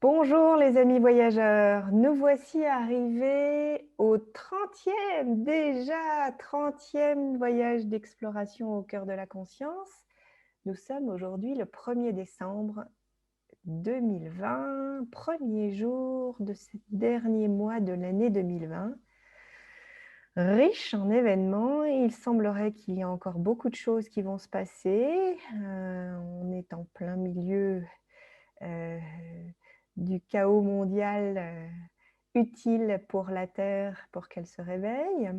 Bonjour les amis voyageurs, nous voici arrivés au 30e, déjà 30e voyage d'exploration au cœur de la conscience. Nous sommes aujourd'hui le 1er décembre 2020, premier jour de ce dernier mois de l'année 2020. Riche en événements, il semblerait qu'il y ait encore beaucoup de choses qui vont se passer. On est en plein milieu du chaos mondial utile pour la Terre pour qu'elle se réveille.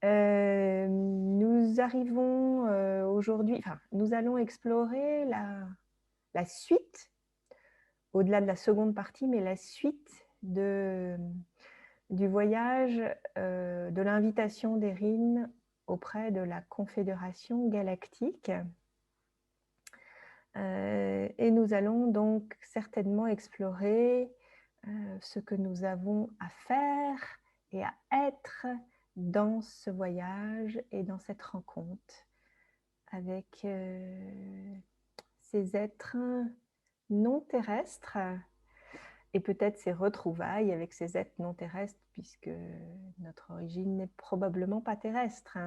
Nous arrivons aujourd'hui, enfin, nous allons explorer la suite, au-delà de la seconde partie, mais la suite du voyage de l'invitation d'Erin auprès de la Confédération galactique. Et nous allons donc certainement explorer ce que nous avons à faire et à être dans ce voyage et dans cette rencontre avec ces êtres non terrestres et peut-être ces retrouvailles avec ces êtres non terrestres puisque notre origine n'est probablement pas terrestre.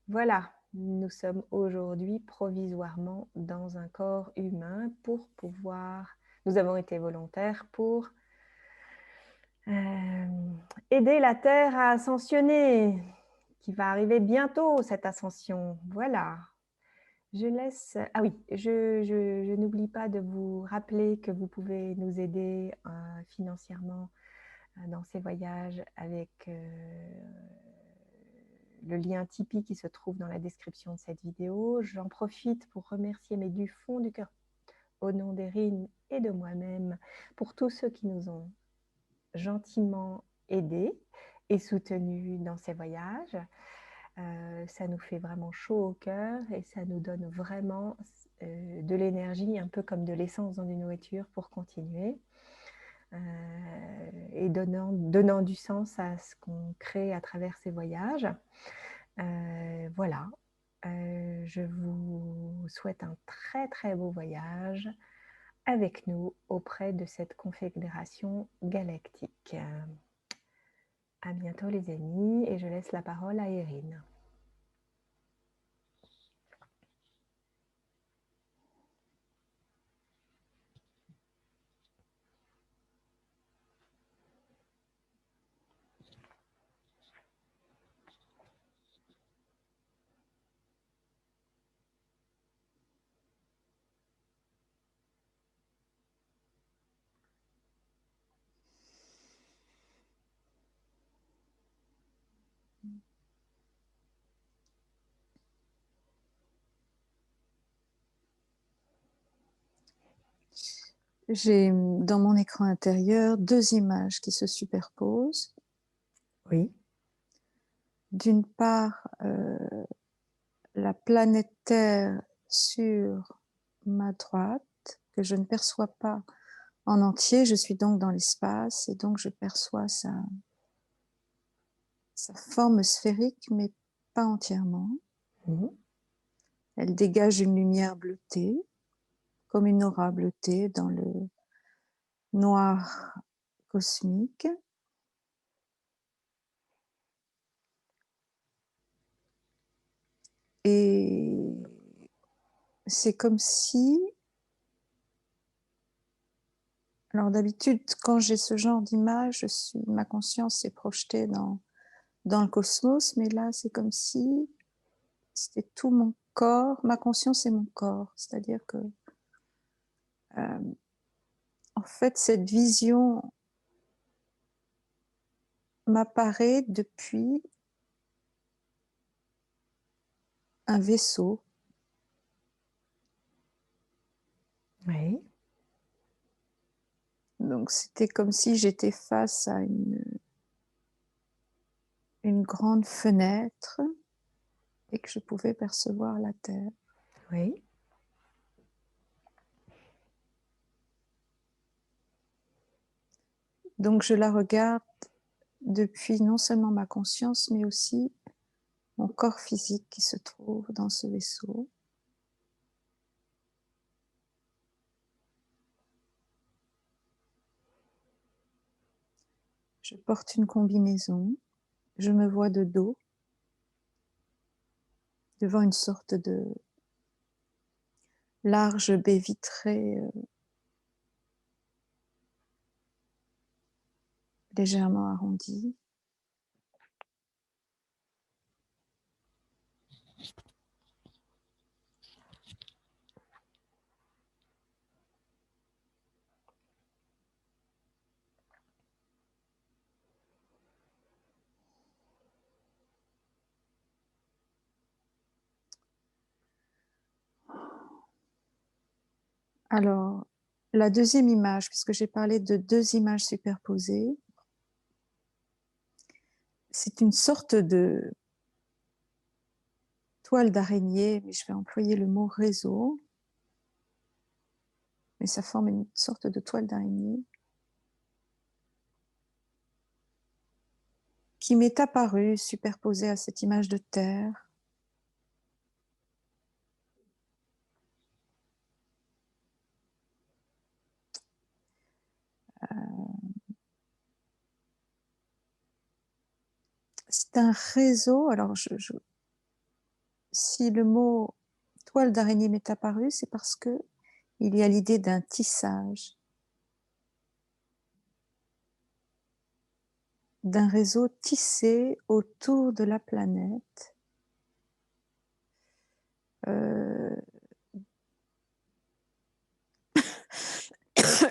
Voilà, nous sommes aujourd'hui provisoirement dans un corps humain pour pouvoir... Nous avons été volontaires pour aider la Terre à ascensionner, qui va arriver bientôt, cette ascension. Voilà. Je laisse... Ah oui, je n'oublie pas de vous rappeler que vous pouvez nous aider financièrement dans ces voyages avec le lien Tipeee qui se trouve dans la description de cette vidéo. J'en profite pour remercier, mais du fond du cœur, au nom d'Erin et de moi-même, pour tous ceux qui nous ont gentiment aidés et soutenus dans ces voyages. Ça nous fait vraiment chaud au cœur et ça nous donne vraiment de l'énergie, un peu comme de l'essence dans une nourriture pour continuer. Et donnant du sens à ce qu'on crée à travers ces voyages. Voilà, je vous souhaite un très très beau voyage avec nous auprès de cette confédération galactique. À bientôt les amis et je laisse la parole à Erin. J'ai dans mon écran intérieur deux images qui se superposent. Oui. D'une part, la planète Terre sur ma droite, que je ne perçois pas en entier. Je suis donc dans l'espace et donc je perçois sa forme sphérique, mais pas entièrement. Elle dégage une lumière bleutée, comme une aura bleutée dans le noir cosmique. Et c'est comme si... Alors d'habitude, quand j'ai ce genre d'image, ma conscience est projetée dans le cosmos, mais là, c'est comme si c'était tout mon corps, ma conscience et mon corps. C'est-à-dire que, en fait, cette vision m'apparaît depuis un vaisseau. Oui. Donc, c'était comme si j'étais face à une grande fenêtre et que je pouvais percevoir la Terre. Oui. Donc, je la regarde depuis non seulement ma conscience, mais aussi mon corps physique qui se trouve dans ce vaisseau. Je porte une combinaison. Je me vois de dos, devant une sorte de large baie vitrée légèrement arrondie. Alors, la deuxième image, puisque j'ai parlé de deux images superposées, c'est une sorte de toile d'araignée, mais je vais employer le mot réseau, mais ça forme une sorte de toile d'araignée qui m'est apparue superposée à cette image de terre. C'est un réseau, alors si le mot toile d'araignée m'est apparu, c'est parce que il y a l'idée d'un tissage, d'un réseau tissé autour de la planète.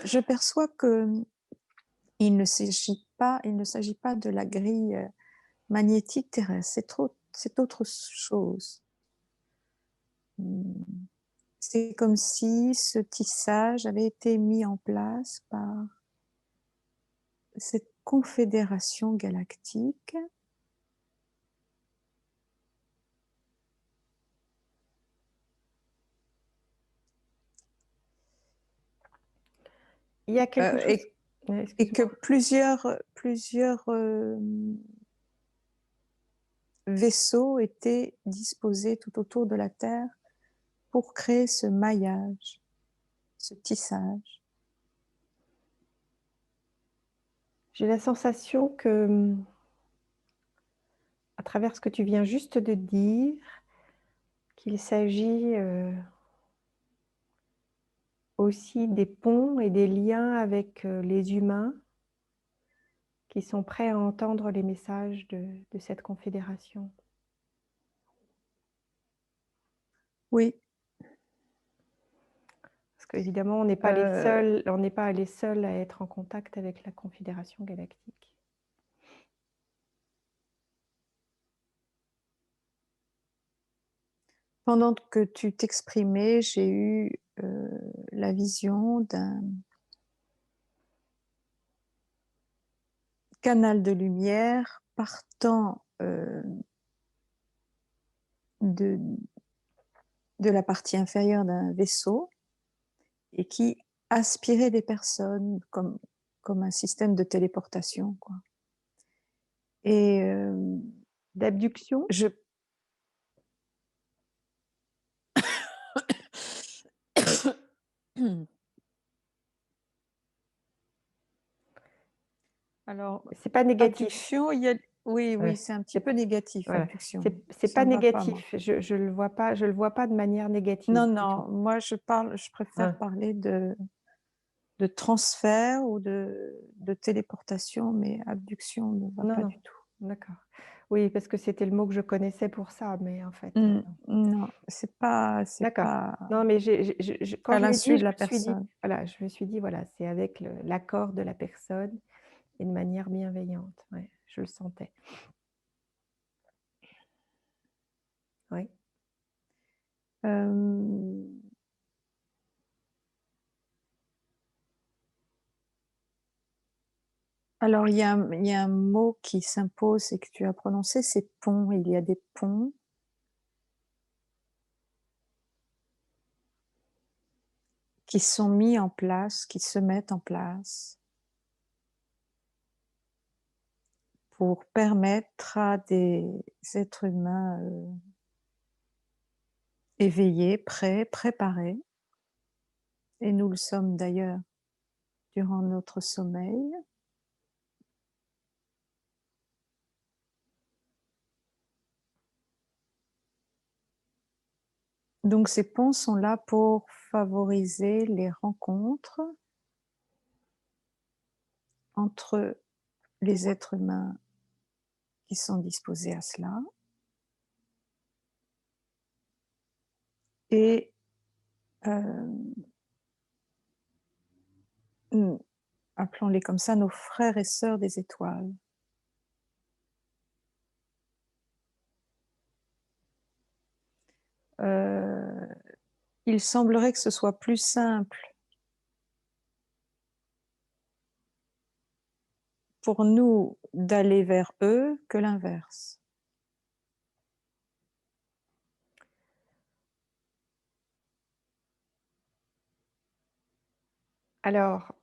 Je perçois que il ne s'agit pas de la grille magnétique terrestre, c'est autre chose. C'est comme si ce tissage avait été mis en place par cette confédération galactique Il y a quelque chose... et que plusieurs vaisseaux étaient disposés tout autour de la Terre pour créer ce maillage, ce tissage. J'ai la sensation que, à travers ce que tu viens juste de dire, qu'il s'agit aussi des ponts et des liens avec les humains qui sont prêts à entendre les messages de cette confédération. Oui. Parce qu'évidemment, on n'est pas les seuls, on n'est pas les seuls à être en contact avec la confédération galactique. Pendant que tu t'exprimais, j'ai eu la vision d'un canal de lumière partant de la partie inférieure d'un vaisseau et qui aspirait des personnes comme un système de téléportation, quoi. Et d'abduction. Alors, c'est pas négatif. Abduction, il y a... Oui, c'est un petit peu négatif, voilà. abduction. C'est pas négatif. Je le vois pas de manière négative. Non, moi je préfère parler de transfert ou de téléportation, mais abduction ne va pas du tout. D'accord. Oui, parce que c'était le mot que je connaissais pour ça, mais en fait... non, c'est pas... D'accord. Non, mais quand je l'ai dit, de la personne. Je me suis dit, voilà, c'est avec l'accord de la personne et de manière bienveillante. Ouais, je le sentais. Oui. Alors, il y a un mot qui s'impose et que tu as prononcé, c'est pont. Il y a des ponts. Qui sont mis en place, qui se mettent en place pour permettre à des êtres humains éveillés, prêts, préparés, et nous le sommes d'ailleurs durant notre sommeil, Donc ces ponts sont là pour favoriser les rencontres entre les êtres humains qui sont disposés à cela et appelons-les comme ça, nos frères et sœurs des étoiles. Il semblerait que ce soit plus simple pour nous d'aller vers eux que l'inverse. Alors,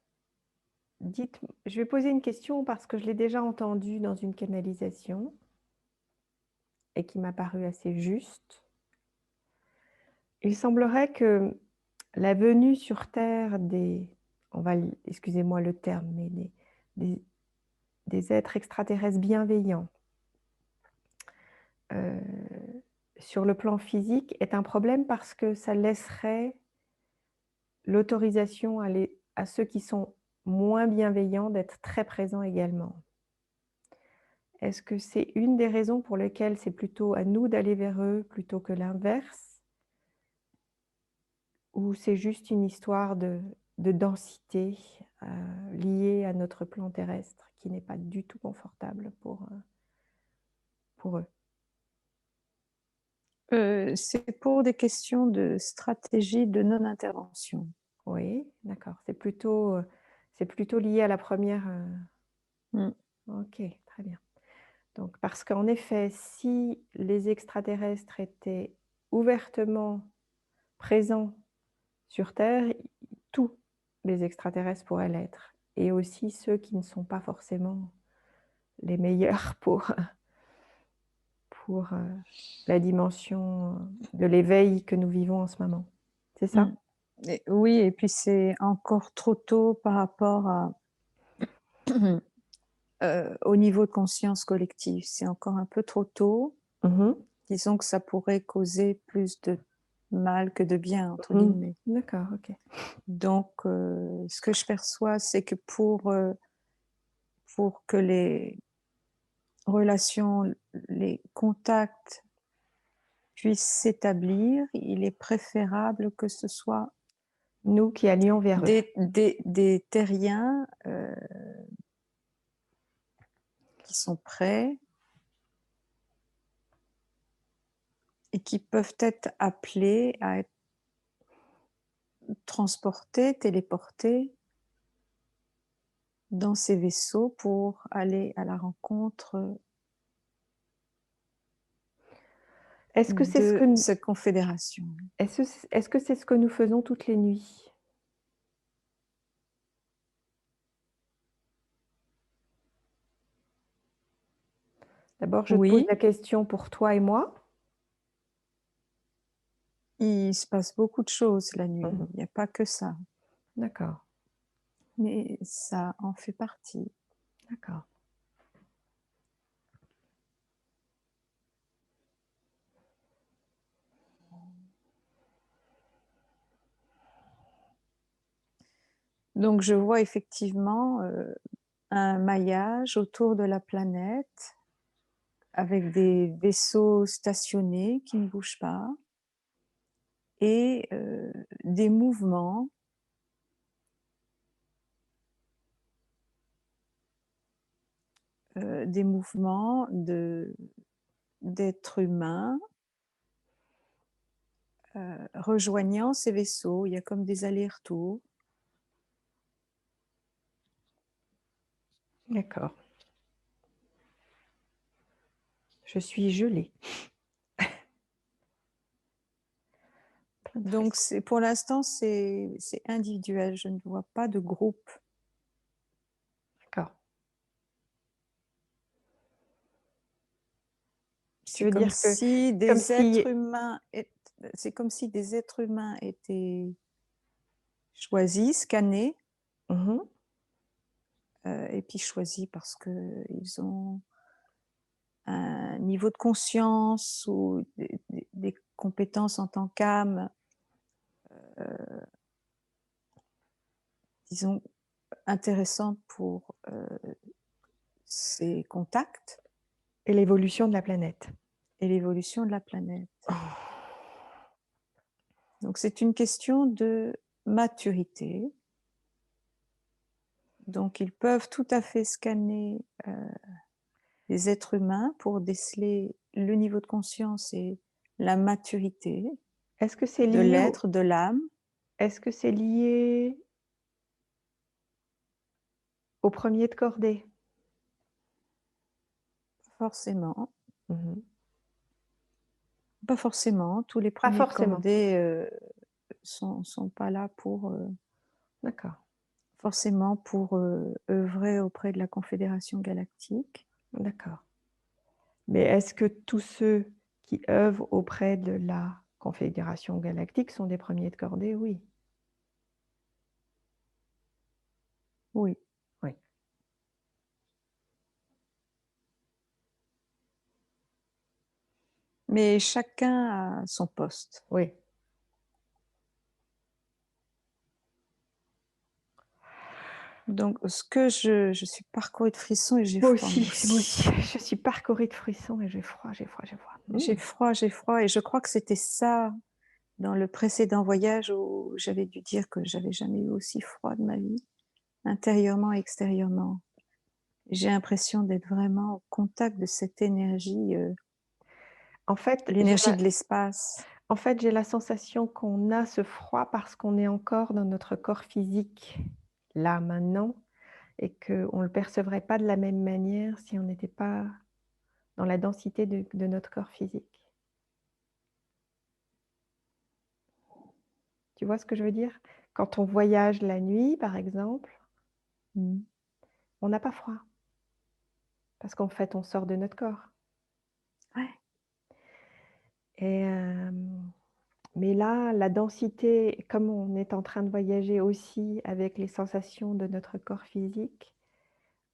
dites, je vais poser une question parce que je l'ai déjà entendue dans une canalisation et qui m'a paru assez juste. Il semblerait que la venue sur Terre excusez-moi le terme, mais des êtres extraterrestres bienveillants sur le plan physique est un problème parce que ça laisserait l'autorisation à ceux qui sont moins bienveillants d'être très présents également. Est-ce que c'est une des raisons pour lesquelles c'est plutôt à nous d'aller vers eux plutôt que l'inverse? Ou c'est juste une histoire de densité liée à notre plan terrestre qui n'est pas du tout confortable pour eux? C'est pour des questions de stratégie de non-intervention. Oui, d'accord. C'est plutôt lié à la première. Mm. Ok, très bien. Donc, parce qu'en effet, si les extraterrestres étaient ouvertement présents sur Terre, tous les extraterrestres pourraient l'être. Et aussi ceux qui ne sont pas forcément les meilleurs pour la dimension de l'éveil que nous vivons en ce moment. C'est ça? Oui, et puis c'est encore trop tôt par rapport à, au niveau de conscience collective. C'est encore un peu trop tôt. Mhm. Disons que ça pourrait causer plus de mal que de bien, entre Mhm. guillemets. D'accord, ok. Donc, ce que je perçois, c'est que pour que les relations, les contacts puissent s'établir, il est préférable que ce soit Nous qui allions vers eux. des terriens qui sont prêts et qui peuvent être appelés à être transportés, téléportés dans ces vaisseaux pour aller à la rencontre Est-ce que c'est de cette confédération. est-ce que c'est ce que nous faisons toutes les nuits? D'abord, je te pose Oui, la question pour toi et moi. il se passe beaucoup de choses la nuit, Mhm. il n'y a pas que ça, D'accord, mais ça en fait partie. d'accord. Donc je vois effectivement un maillage autour de la planète avec des vaisseaux stationnés qui ne bougent pas et des mouvements d'êtres humains rejoignant ces vaisseaux. Il y a comme des allers-retours. D'accord. Je suis gelée. Plein de Donc frissons. pour l'instant, c'est individuel. Je ne vois pas de groupe. D'accord. Tu C'est veux comme dire que si comme des êtres si humains, c'est comme si des êtres humains étaient choisis, scannés, Mhm. et puis choisis parce que ils ont un niveau de conscience ou des compétences en tant qu'âme, disons, intéressantes pour ces contacts Et l'évolution de la planète. et l'évolution de la planète. Donc c'est une question de maturité. Donc ils peuvent tout à fait scanner les êtres humains pour déceler le niveau de conscience et la maturité Est-ce que c'est de lié l'être, de l'âme. est-ce que c'est lié au premier de cordée? Forcément, Mmh. pas forcément. Tous les Pas premiers de forcément. cordée sont pas là pour D'accord, forcément pour œuvrer auprès de la Confédération galactique. d'accord. Mais est-ce que tous ceux qui œuvrent auprès de la Confédération galactique sont des premiers de cordée? Oui. Oui, Oui. mais chacun a son poste. Oui. Donc ce que je suis parcourue de frissons et j'ai Moi froid, aussi, moi moi aussi. aussi. Je suis parcourue de frissons et j'ai froid, j'ai froid, j'ai froid. J'ai froid et je crois que c'était ça dans le précédent voyage où j'avais dû dire que j'avais jamais eu aussi froid de ma vie, intérieurement et extérieurement. J'ai l'impression d'être vraiment au contact de cette énergie, En fait, j'ai l'énergie la de l'espace. en fait, j'ai la sensation qu'on a ce froid parce qu'on est encore dans notre corps physique, là, maintenant, et qu'on ne le percevrait pas de la même manière si on n'était pas dans la densité de notre corps physique. Tu vois ce que je veux dire? Quand on voyage la nuit, par exemple, Mmh. on n'a pas froid parce qu'en fait, on sort de notre corps Ouais. et mais là, la densité, comme on est en train de voyager aussi avec les sensations de notre corps physique,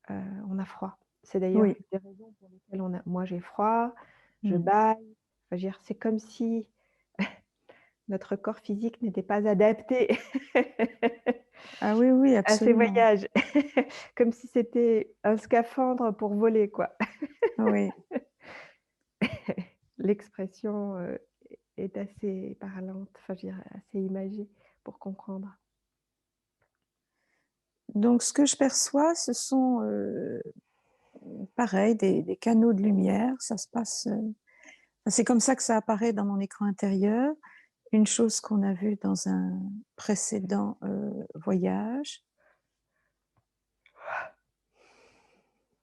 heu, on a froid. C'est d'ailleurs Oui. une des raisons pour lesquelles on a moi j'ai froid, je Mmh. bâille, enfin, je veux dire, c'est comme si notre corps physique n'était pas adapté Ah oui, oui, à ces absolument. voyages. Comme si c'était un scaphandre pour voler, quoi. Oui. L'expression, est assez parlante, enfin, je veux dire, assez imagée pour comprendre. Donc ce que je perçois, ce sont, pareil, des canaux de lumière. Ça se passe, c'est comme ça que ça apparaît dans mon écran intérieur. Une chose qu'on a vue dans un précédent, voyage,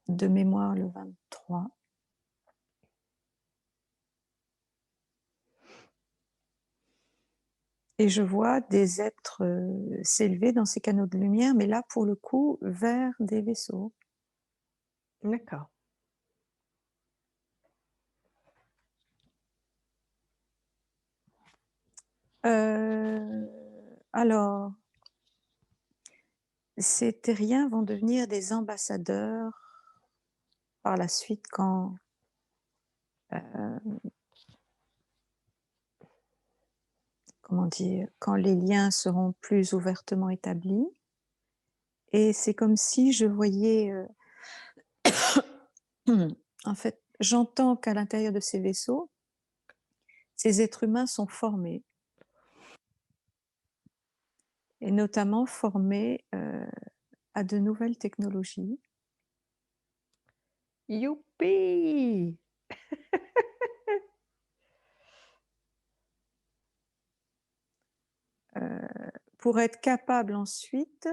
de mémoire le 23. Et je vois des êtres, s'élever dans ces canaux de lumière, mais là, pour le coup, vers des vaisseaux. D'accord. Heu, alors, ces terriens vont devenir des ambassadeurs par la suite quand, comment dire? Quand les liens seront plus ouvertement établis et c'est comme si je voyais, en fait, j'entends qu'à l'intérieur de ces vaisseaux, ces êtres humains sont formés et notamment formés, à de nouvelles technologies. Youpi! Pour être capable ensuite,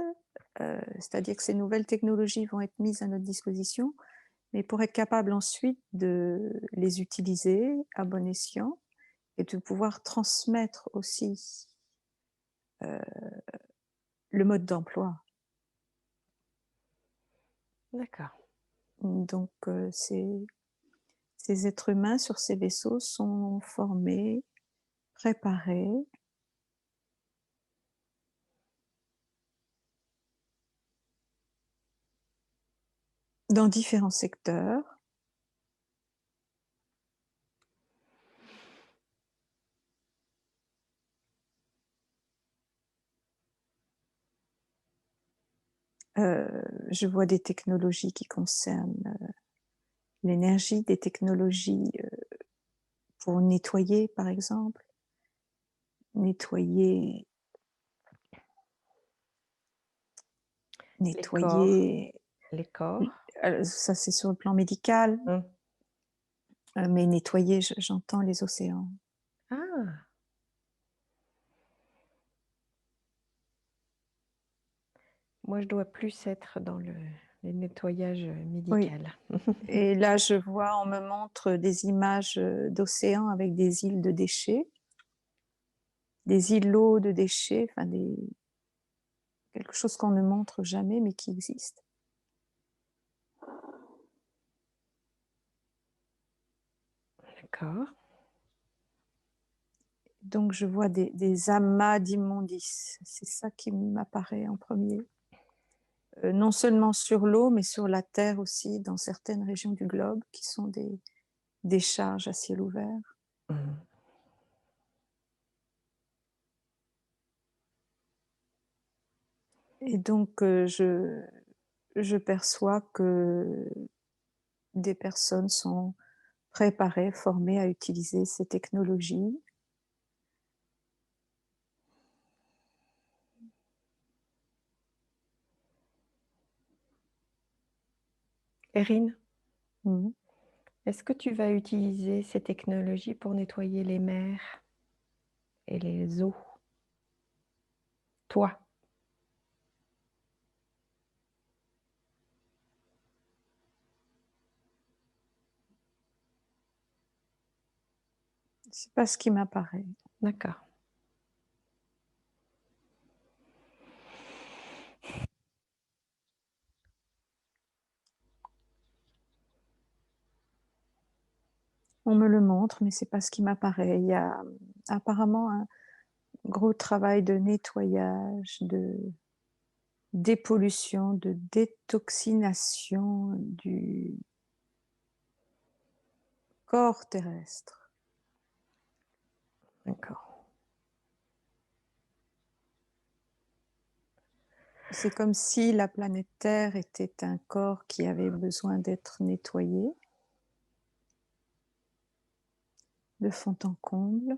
c'est-à-dire que ces nouvelles technologies vont être mises à notre disposition, mais pour être capable ensuite de les utiliser à bon escient et de pouvoir transmettre aussi, le mode d'emploi. D'accord. Donc ces êtres humains sur ces vaisseaux sont formés, préparés dans différents secteurs. Je vois des technologies qui concernent l'énergie, des technologies pour nettoyer, par exemple. Nettoyer, Les corps. nettoyer. Les corps. Ça, c'est sur le plan médical, Hum. mais nettoyer, j'entends les océans. Ah, moi, je dois plus être dans le nettoyage Oui. médical. Et là, je vois, on me montre des images d'océans avec des îles de déchets, des îlots de déchets, enfin quelque chose qu'on ne montre jamais, mais qui existe. D'accord. Donc, je vois des amas d'immondices. C'est ça qui m'apparaît en premier. Non seulement sur l'eau, mais sur la terre aussi, dans certaines régions du globe, qui sont des décharges à ciel ouvert. Hum. Et donc, je perçois que des personnes sont préparées, formées à utiliser ces technologies. Erin, Mhm. est-ce que tu vas utiliser ces technologies pour nettoyer les mers et les eaux? Toi? C'est pas ce qui m'apparaît. D'accord. On me le montre, mais c'est pas ce qui m'apparaît. Il y a apparemment un gros travail de nettoyage, de dépollution, de détoxination du corps terrestre. D'accord. C'est comme si la planète Terre était un corps qui avait besoin d'être nettoyé de fond en comble.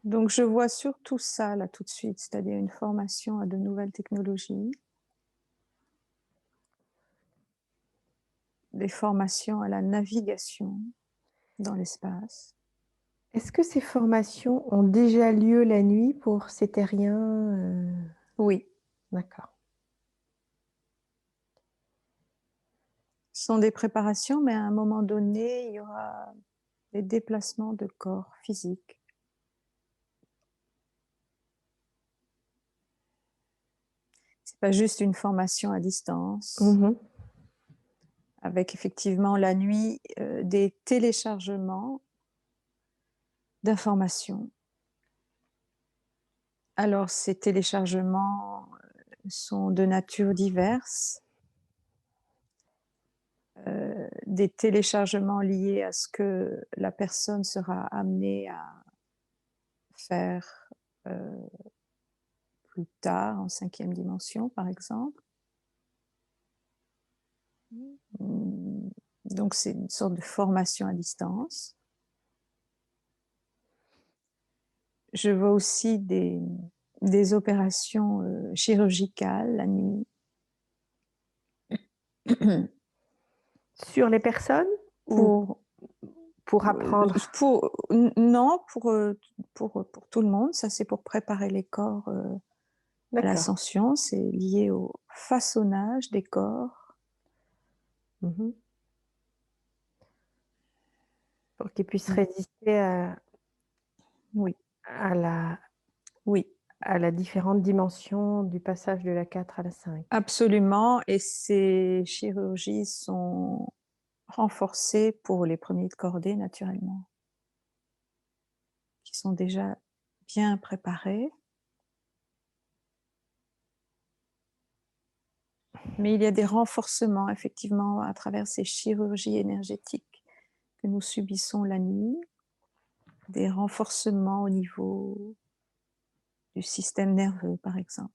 Donc je vois surtout ça là tout de suite, c'est-à-dire une formation à de nouvelles technologies, des formations à la navigation dans l'espace. Est-ce que ces formations ont déjà lieu la nuit pour ces terriens? Oui, D'accord. ce sont des préparations, mais à un moment donné, il y aura des déplacements de corps physiques. C'est pas juste une formation à distance, Mhm. avec effectivement la nuit des téléchargements d'informations. Alors ces téléchargements sont de nature diverse. Des téléchargements liés à ce que la personne sera amenée à faire plus tard en 5e dimension, par exemple. Donc, c'est une sorte de formation à distance. Je vois aussi des opérations chirurgicales la nuit. Sur les personnes ou Pour, pour apprendre? non, pour tout le monde. Ça, c'est pour préparer les corps à D'accord. l'ascension. C'est lié au façonnage des corps. Mhm. Pour qu'ils puissent résister Oui, à oui, la différente dimension du passage de la 4 à la 5. absolument. Et ces chirurgies sont renforcées pour les premiers de cordée, naturellement, qui sont déjà bien préparés. Mais il y a des renforcements, effectivement, à travers ces chirurgies énergétiques que nous subissons la nuit, des renforcements au niveau du système nerveux, par exemple.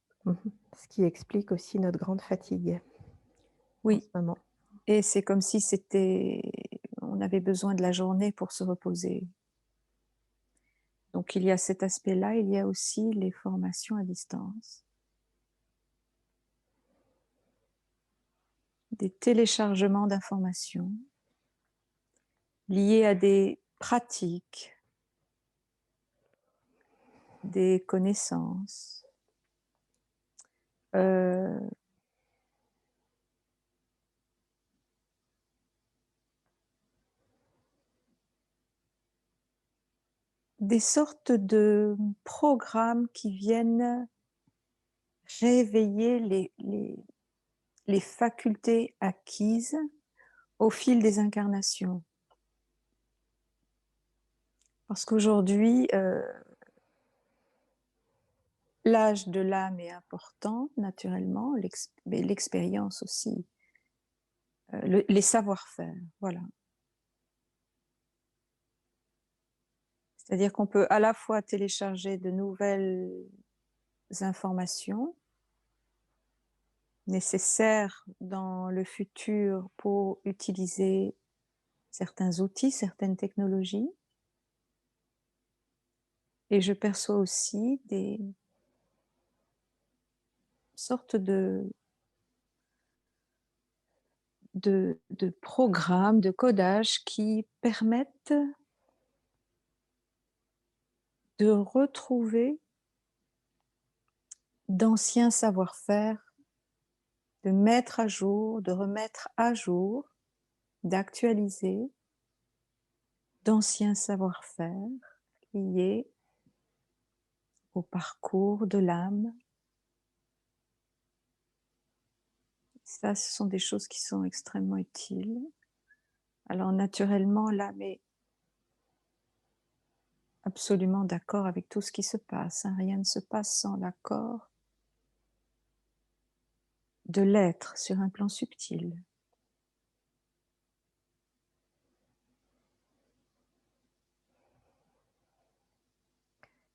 Ce qui explique aussi notre grande fatigue en ce Oui, moment. et c'est comme si on avait besoin de la journée pour se reposer. Donc il y a cet aspect-là, il y a aussi les formations à distance, des téléchargements d'informations liés à des pratiques, des connaissances, euh, des sortes de programmes qui viennent réveiller les facultés acquises au fil des incarnations. Parce qu'aujourd'hui, l'âge de l'âme est important, naturellement, mais l'expérience aussi, les savoir-faire, voilà. C'est-à-dire qu'on peut à la fois télécharger de nouvelles informations nécessaires dans le futur pour utiliser certains outils, certaines technologies. Et je perçois aussi des sortes de programmes, de codages qui permettent de retrouver d'anciens savoir-faire, de mettre à jour, de remettre à jour, d'actualiser d'anciens savoir-faire liés au parcours de l'âme. Ça, ce sont des choses qui sont extrêmement utiles. Alors naturellement, l'âme est absolument d'accord avec tout ce qui se passe. Rien ne se passe sans l'accord de l'être sur un plan subtil.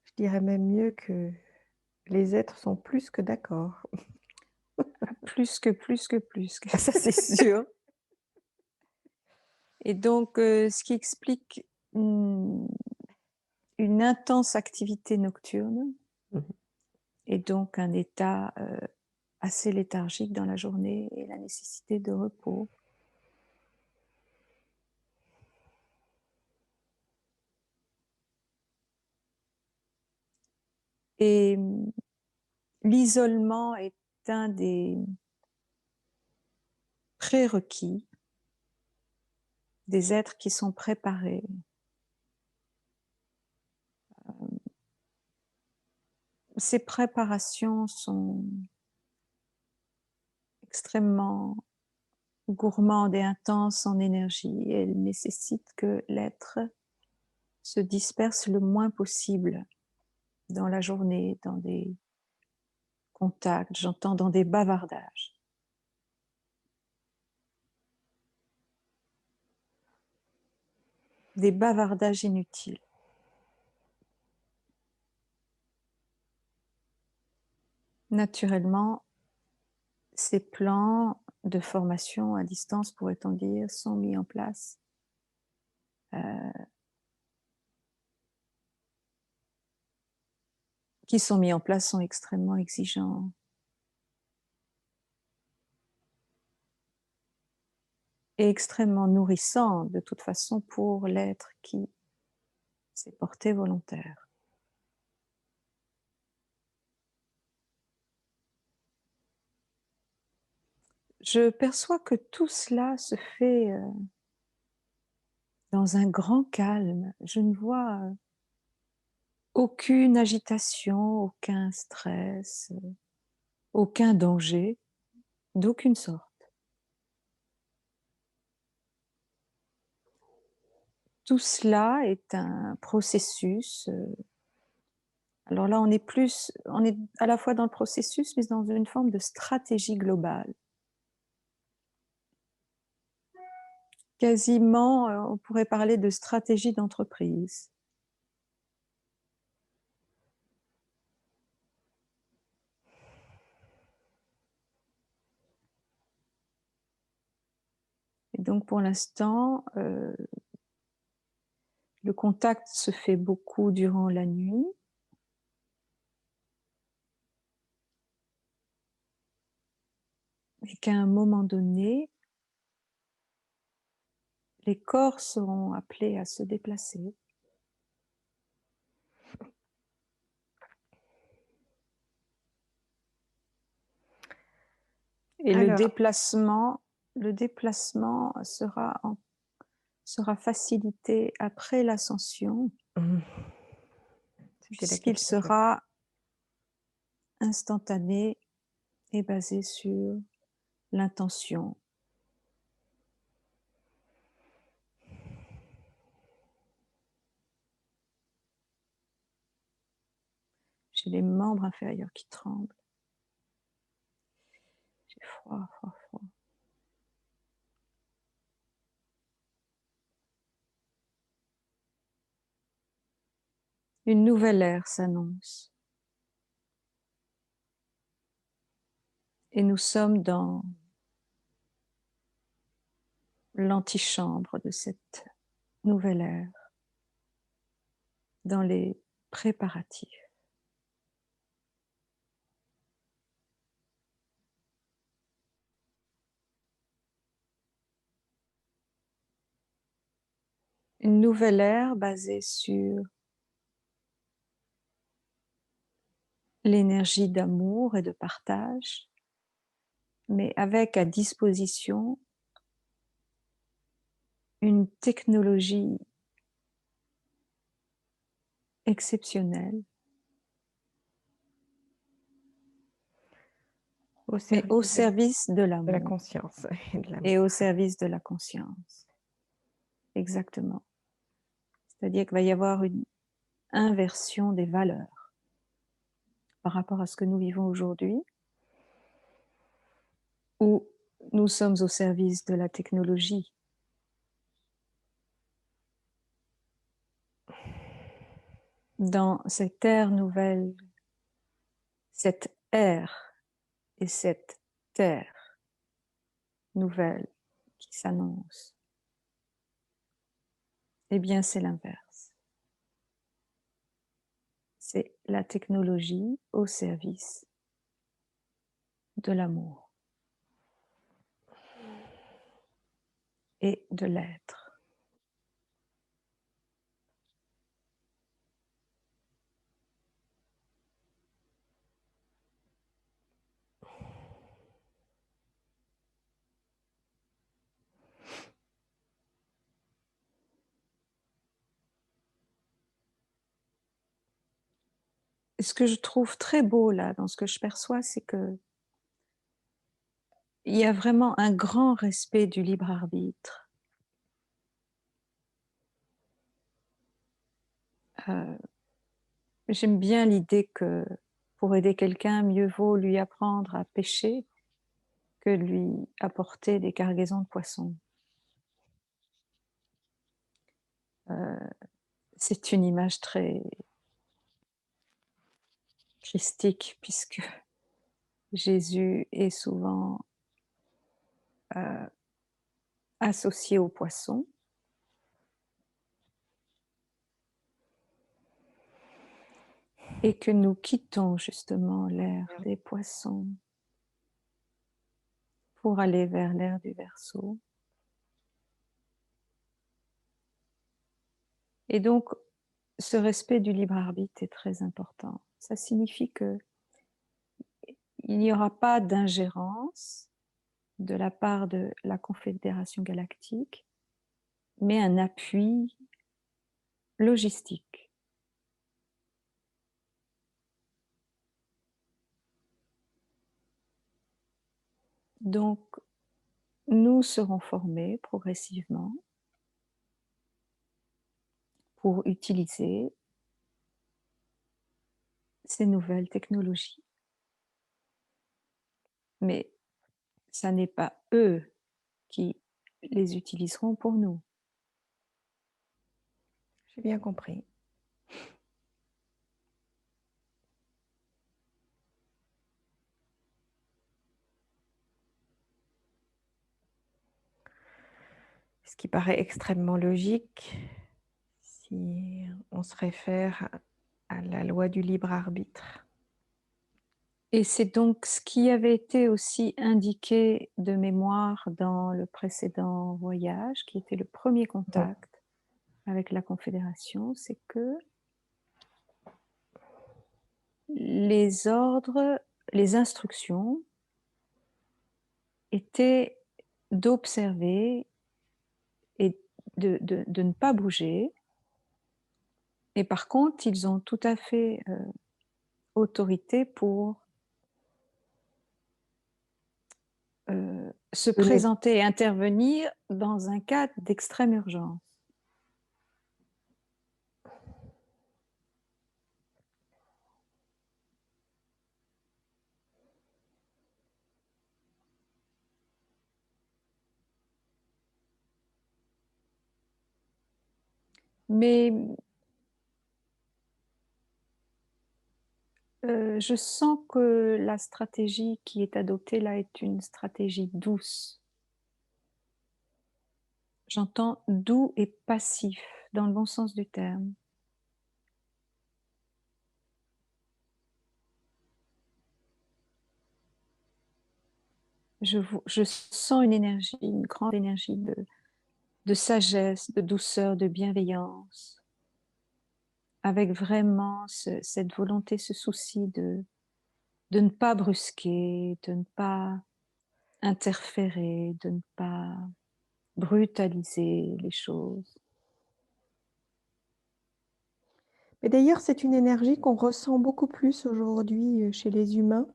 Je dirais même mieux que les êtres sont plus que d'accord. Plus que, ça c'est sûr. Et donc, ce qui explique une intense activité nocturne et donc un état assez léthargique dans la journée et la nécessité de repos. Et l'isolement est un des prérequis des êtres qui sont préparés. Ces préparations sont extrêmement gourmandes et intenses en énergie et elles nécessitent que l'être se disperse le moins possible dans la journée, dans des contacts, j'entends dans des bavardages. Des bavardages inutiles. Naturellement, ces plans de formation à distance, pourrait-on dire, sont mis en place qui sont mis en place sont extrêmement exigeants. Et extrêmement nourrissants de toute façon pour l'être qui s'est porté volontaire. Je perçois que tout cela se fait dans un grand calme. Je ne vois aucune agitation, aucun stress, aucun danger, d'aucune sorte. Tout cela est un processus. Alors là, on est à la fois dans le processus, mais dans une forme de stratégie globale. quasiment, on pourrait parler de stratégie d'entreprise. Et donc, pour l'instant, le contact se fait beaucoup durant la nuit. Et qu'à un moment donné, les corps seront appelés à se déplacer. Et Alors, le déplacement sera facilité après l'ascension, c'était la puisqu'il question. sera instantané et basé sur l'intention. J'ai les membres inférieurs qui tremblent. J'ai froid, froid, froid. Une nouvelle ère s'annonce. Et nous sommes dans l'antichambre de cette nouvelle ère, dans les préparatifs. Une nouvelle ère basée sur l'énergie d'amour et de partage, mais avec à disposition une technologie exceptionnelle, mais au service de de la l'amour conscience et de l'amour. et au service de la conscience. Exactement. C'est-à-dire qu'il va y avoir une inversion des valeurs par rapport à ce que nous vivons aujourd'hui, où nous sommes au service de la technologie. Dans cette ère nouvelle, cette ère et cette terre nouvelle qui s'annonce, eh bien c'est l'inverse. C'est la technologie au service de l'amour et de l'être. Et ce que je trouve très beau là, dans ce que je perçois, c'est que il y a vraiment un grand respect du libre arbitre. J'aime bien l'idée que pour aider quelqu'un, mieux vaut lui apprendre à pêcher que lui apporter des cargaisons de poissons. C'est une image très christique puisque Jésus est souvent associé aux poissons. Et que nous quittons justement l'ère des poissons pour aller vers l'ère du Verseau. Et donc, ce respect du libre arbitre est très important. Ça signifie que il n'y aura pas d'ingérence de la part de la Confédération galactique, mais un appui logistique. Donc, nous serons formés progressivement pour utiliser ces nouvelles technologies. Mais ça n'est pas eux qui les utiliserons pour nous. J'ai bien compris. Ce qui paraît extrêmement logique si on se réfère à la loi du libre arbitre. Et c'est donc ce qui avait été aussi indiqué de mémoire dans le précédent voyage, qui était le premier contact avec la Confédération, c'est que les ordres, les instructions étaient d'observer et de ne pas bouger. Et par contre, ils ont tout à fait autorité pour se Donner. présenter et intervenir dans un cas d'extrême urgence. Mais je sens que la stratégie qui est adoptée là est une stratégie douce. J'entends doux et passif dans le bon sens du terme. Je sens une énergie, une grande énergie de sagesse, de douceur, de bienveillance, avec vraiment cette volonté, ce souci de ne pas brusquer, de ne pas interférer, de ne pas brutaliser les choses. Mais d'ailleurs, c'est une énergie qu'on ressent beaucoup plus aujourd'hui chez les humains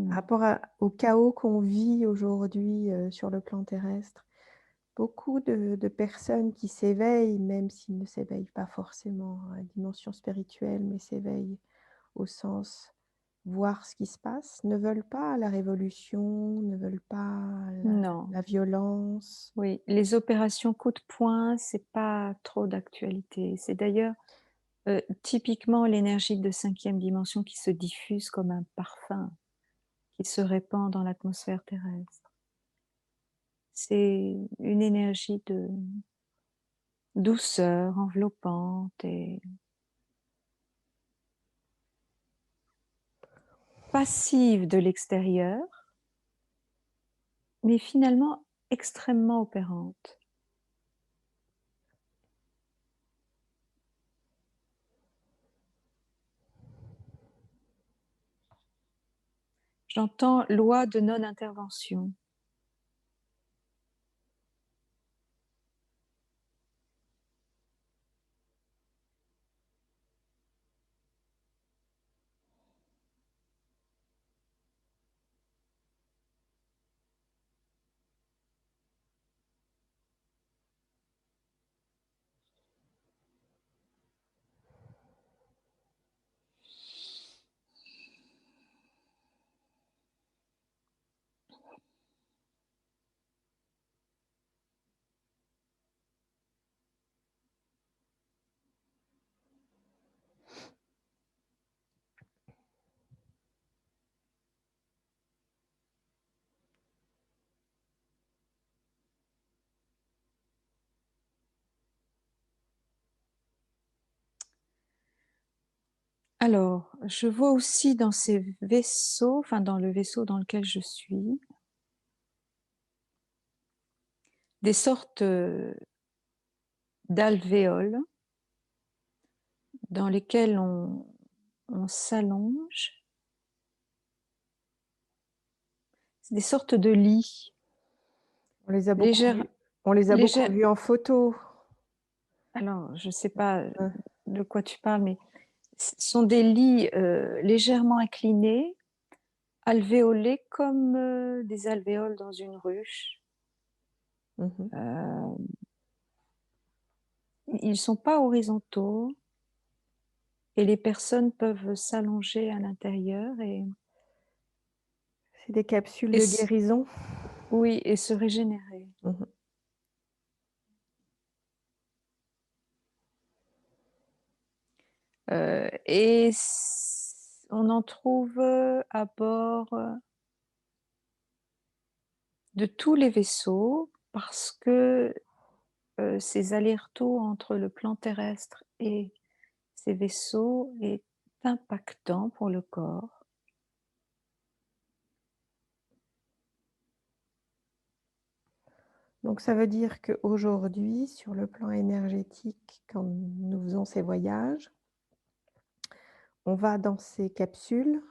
par rapport au chaos qu'on vit aujourd'hui sur le plan terrestre. Beaucoup de personnes qui s'éveillent, même s'ils ne s'éveillent pas forcément à la dimension spirituelle, mais s'éveillent au sens voir ce qui se passe, ne veulent pas la révolution, ne veulent pas Non. la violence. Oui, les opérations coup de poing, c'est pas trop d'actualité. C'est d'ailleurs typiquement l'énergie de cinquième dimension qui se diffuse comme un parfum, qui se répand dans l'atmosphère terrestre. C'est une énergie de douceur enveloppante et passive de l'extérieur, mais finalement extrêmement opérante. J'entends loi de non-intervention. Alors, je vois aussi dans ces vaisseaux, enfin dans le vaisseau dans lequel je suis, des sortes d'alvéoles dans lesquelles on s'allonge. C'est des sortes de lits On les a beaucoup légères. vus, on les a beaucoup vus en photo. Alors, je ne sais pas Hein. de quoi tu parles, mais ce sont des lits légèrement inclinés, alvéolés comme des alvéoles dans une ruche. Mhm. Ils ne sont pas horizontaux et les personnes peuvent s'allonger à l'intérieur C'est des capsules de guérison. oui, et se régénérer. Mhm. Et on en trouve à bord de tous les vaisseaux parce que ces allers-retours entre le plan terrestre et ces vaisseaux est impactant pour le corps. Donc ça veut dire qu'aujourd'hui, sur le plan énergétique, quand nous faisons ces voyages, on va dans ces capsules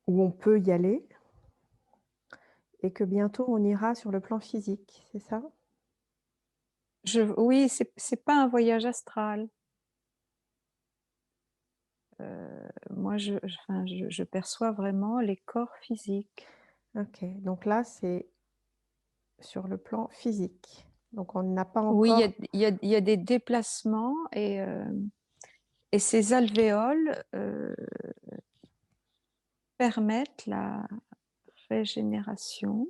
où on peut y aller et que bientôt on ira sur le plan physique, c'est ça? Oui, c'est pas un voyage astral. Moi, enfin, je perçois vraiment les corps physiques. Ok, donc là c'est sur le plan physique. Donc on n'a pas Oui, encore... il y a des déplacements et ces alvéoles permettent la régénération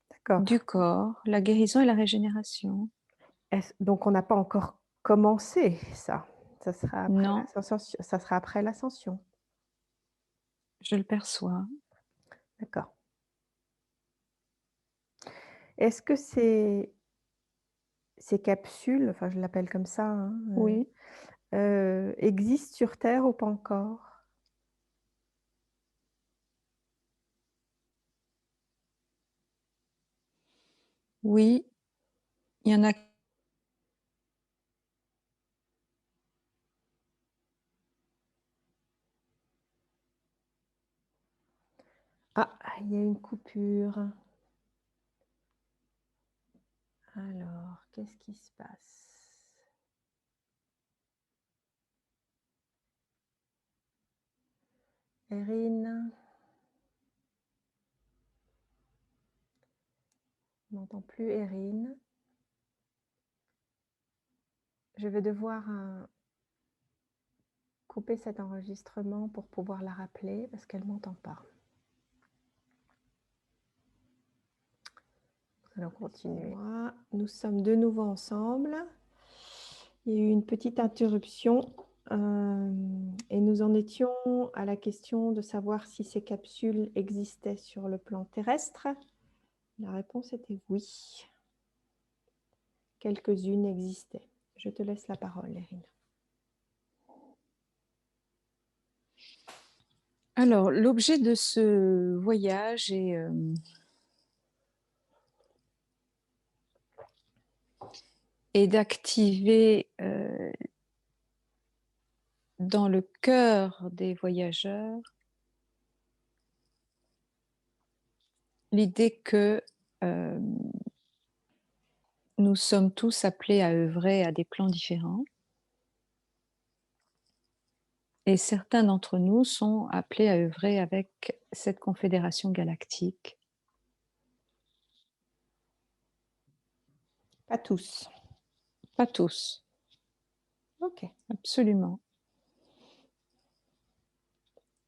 D'accord. du corps, la guérison et la régénération. Donc on n'a pas encore commencé ça. Ça sera après Non, l'ascension. Ça sera après l'ascension. je le perçois. D'accord. Est-ce que ces capsules, enfin je l'appelle comme ça, hein, Oui, existent sur Terre ou pas encore? oui, il y en a. Ah, il y a une coupure. Alors, qu'est-ce qui se passe? Erin, on n'entend plus Erin. Je vais devoir couper cet enregistrement pour pouvoir la rappeler parce qu'elle ne m'entend pas. Nous allons continuer. Nous sommes de nouveau ensemble. Il y a eu une petite interruption et nous en étions à la question de savoir si ces capsules existaient sur le plan terrestre. La réponse était oui. Quelques-unes existaient. Je te laisse la parole, Erin. Alors, l'objet de ce voyage est d'activer dans le cœur des voyageurs l'idée que nous sommes tous appelés à œuvrer à des plans différents et certains d'entre nous sont appelés à œuvrer avec cette confédération galactique. Pas tous. Pas tous, Ok. absolument.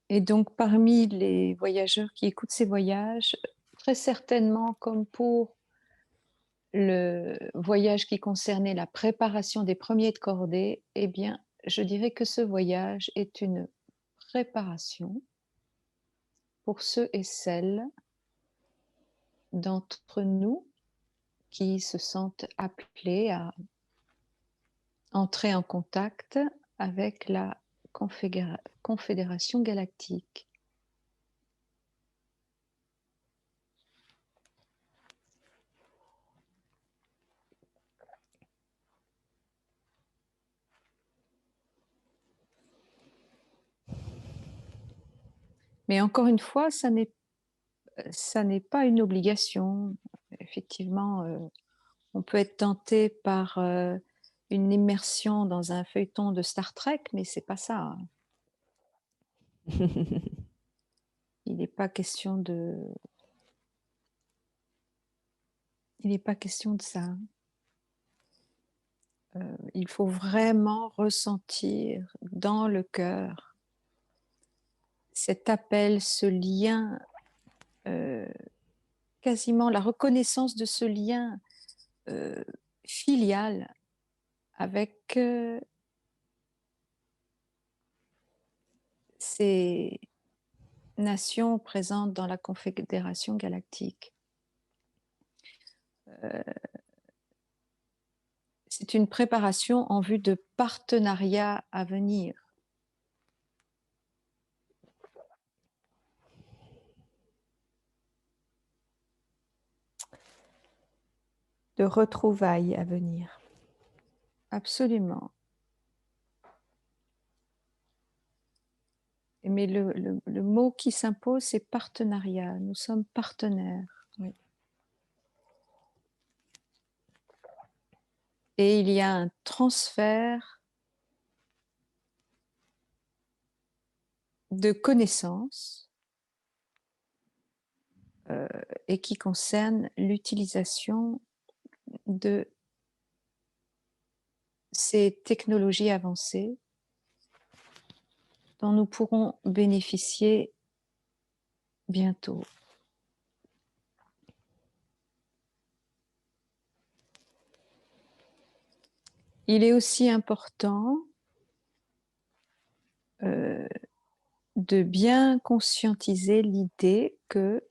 Et donc, parmi les voyageurs qui écoutent ces voyages, très certainement, comme pour le voyage qui concernait la préparation des premiers de cordée, eh bien, je dirais que ce voyage est une préparation pour ceux et celles d'entre nous qui se sentent appelés à entrer en contact avec la Confédération galactique. Mais encore une fois, ça n'est pas une obligation. Effectivement, on peut être tenté par une immersion dans un feuilleton de Star Trek, mais c'est pas ça. Il n'est pas question de. Il n'est pas question de ça. il faut vraiment ressentir dans le cœur cet appel, ce lien, quasiment la reconnaissance de ce lien filial avec ces nations présentes dans la Confédération galactique. C'est une préparation en vue de partenariats à venir. De retrouvailles à venir. Absolument. Mais le mot qui s'impose, c'est partenariat. Nous sommes partenaires. Oui. Et il y a un transfert de connaissances et qui concerne l'utilisation de ces technologies avancées dont nous pourrons bénéficier bientôt. Il est aussi important de bien conscientiser l'idée que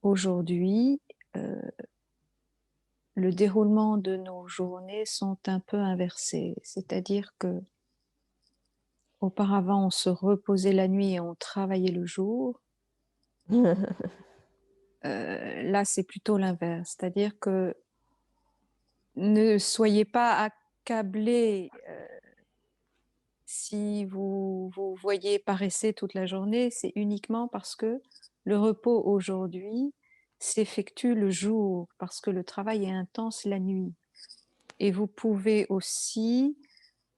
aujourd'hui, le déroulement de nos journées sont un peu inversés, c'est-à-dire que auparavant on se reposait la nuit et on travaillait le jour. Là, c'est plutôt l'inverse, c'est-à-dire que ne soyez pas accablés si vous vous voyez paresser toute la journée, c'est uniquement parce que le repos aujourd'hui s'effectue le jour, parce que le travail est intense la nuit. Et vous pouvez aussi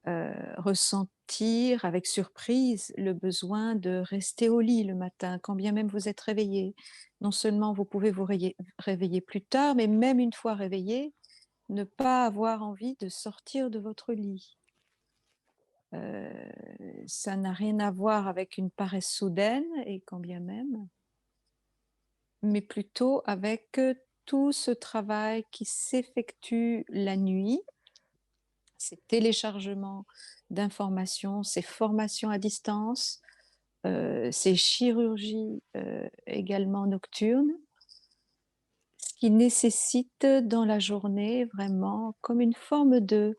ressentir avec surprise le besoin de rester au lit le matin, quand bien même vous êtes réveillé. Non seulement vous pouvez vous réveiller plus tard, mais même une fois réveillé, ne pas avoir envie de sortir de votre lit. Ça n'a rien à voir avec une paresse soudaine, et quand bien même, mais plutôt avec tout ce travail qui s'effectue la nuit, ces téléchargements d'informations, ces formations à distance, ces chirurgies également nocturnes, ce qui nécessite dans la journée vraiment comme une forme de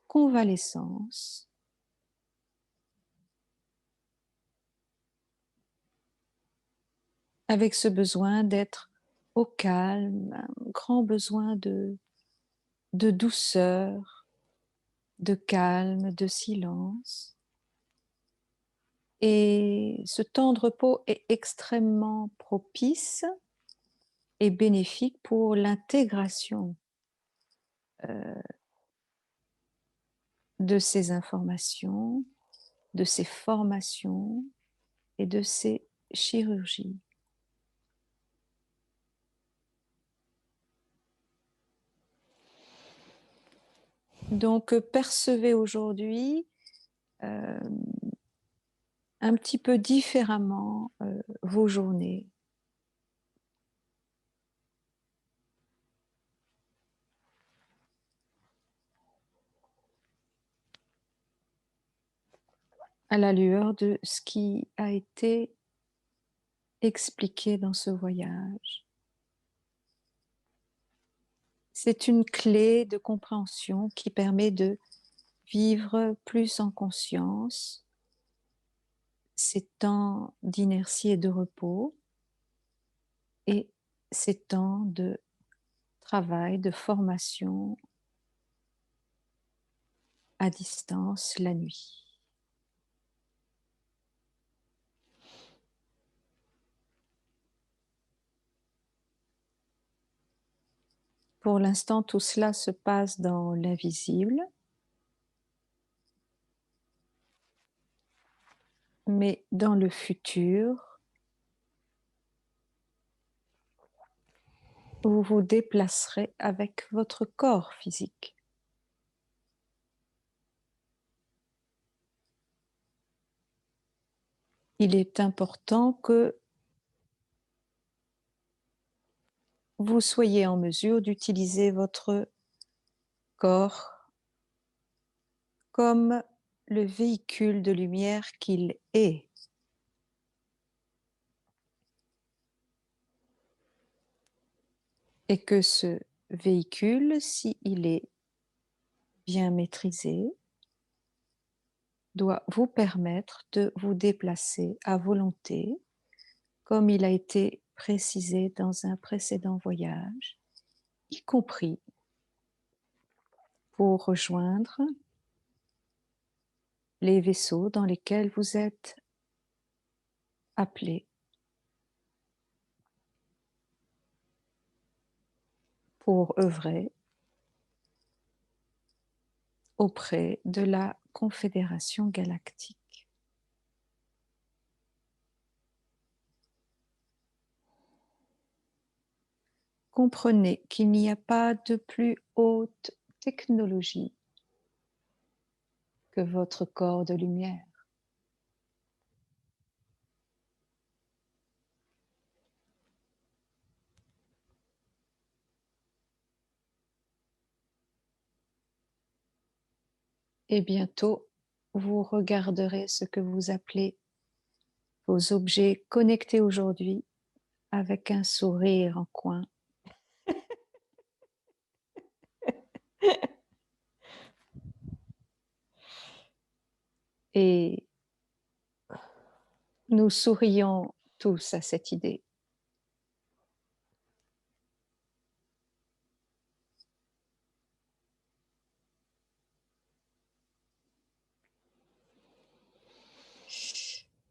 convalescence. Avec ce besoin d'être au calme, un grand besoin de douceur, de calme, de silence. Et ce temps de repos est extrêmement propice et bénéfique pour l'intégration de ces informations, de ces formations et de ces chirurgies. Donc, percevez aujourd'hui un petit peu différemment vos journées. À la lueur de ce qui a été expliqué dans ce voyage. C'est une clé de compréhension qui permet de vivre plus en conscience ces temps d'inertie et de repos et ces temps de travail, de formation à distance la nuit. Pour l'instant, tout cela se passe dans l'invisible, mais dans le futur, vous vous déplacerez avec votre corps physique. il est important que vous soyez en mesure d'utiliser votre corps comme le véhicule de lumière qu'il est. Et que ce véhicule, s'il est bien maîtrisé, doit vous permettre de vous déplacer à volonté, comme il a été précisé dans un précédent voyage, y compris pour rejoindre les vaisseaux dans lesquels vous êtes appelés pour œuvrer auprès de la Confédération galactique. Comprenez qu'il n'y a pas de plus haute technologie que votre corps de lumière. Et bientôt, vous regarderez ce que vous appelez vos objets connectés aujourd'hui avec un sourire en coin. Et nous sourions tous à cette idée.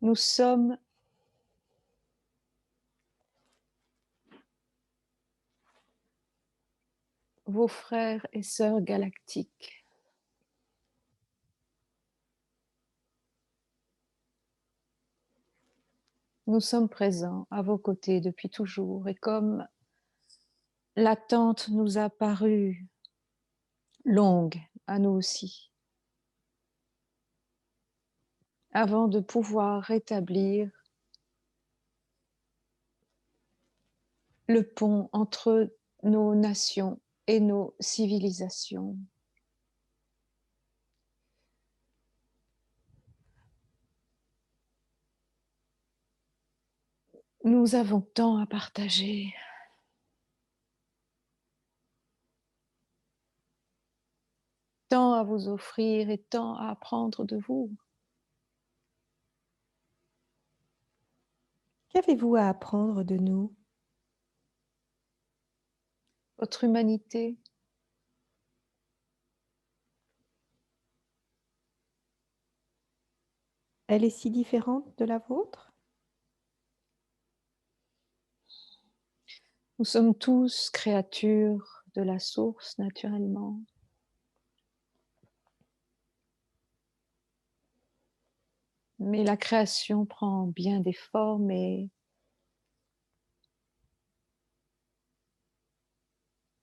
Nous sommes vos frères et sœurs galactiques. Nous sommes présents à vos côtés depuis toujours et comme l'attente nous a paru longue à nous aussi, avant de pouvoir rétablir le pont entre nos nations et nos civilisations. Nous avons tant à partager. Tant à vous offrir et tant à apprendre de vous. Qu'avez-vous à apprendre de nous? Votre humanité, Elle est si différente de la vôtre? nous sommes tous créatures de la source naturellement. Mais la création prend bien des formes et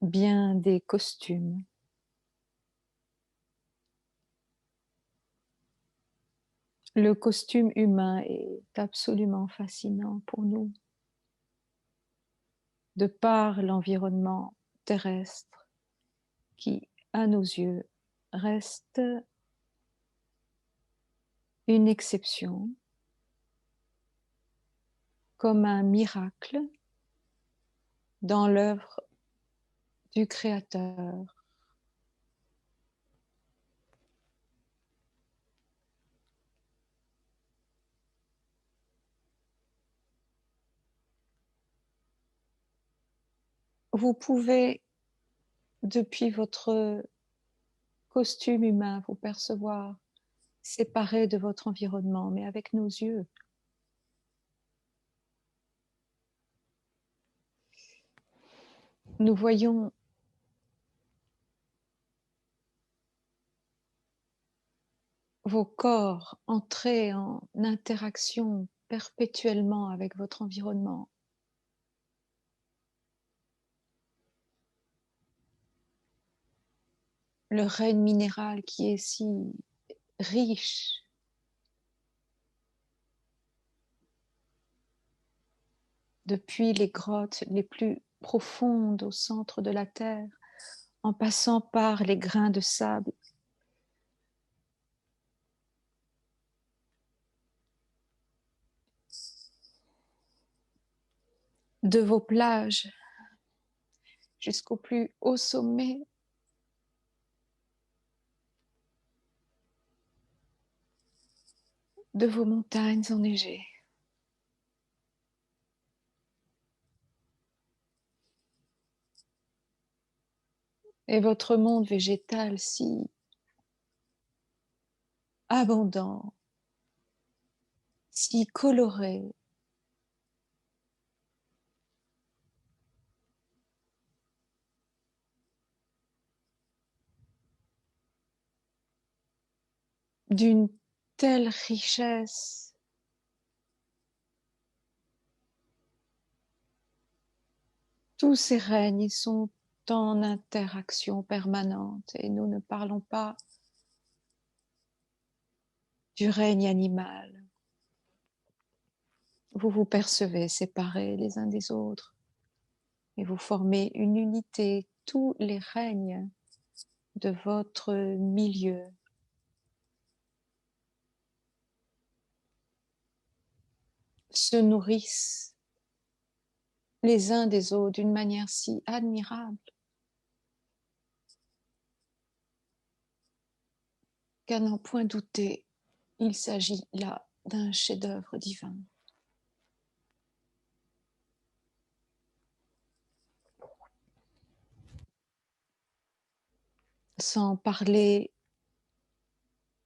bien des costumes. Le costume humain est absolument fascinant pour nous, de par l'environnement terrestre qui, à nos yeux, reste une exception, comme un miracle dans l'œuvre du Créateur. Vous pouvez, depuis votre costume humain, vous percevoir séparé de votre environnement, mais avec nos yeux. Nous voyons vos corps entrer en interaction perpétuellement avec votre environnement. Le règne minéral qui est si riche depuis les grottes les plus profondes au centre de la terre, en passant par les grains de sable, de vos plages jusqu'au plus haut sommet de vos montagnes enneigées. Et votre monde végétal si abondant, si coloré, d'une telle richesse, tous ces règnes sont en interaction permanente et nous ne parlons pas du règne animal. Vous vous percevez séparés les uns des autres et vous formez une unité, tous les règnes de votre milieu. Se nourrissent les uns des autres d'une manière si admirable qu'à n'en point douter, il s'agit là d'un chef-d'œuvre divin. Sans parler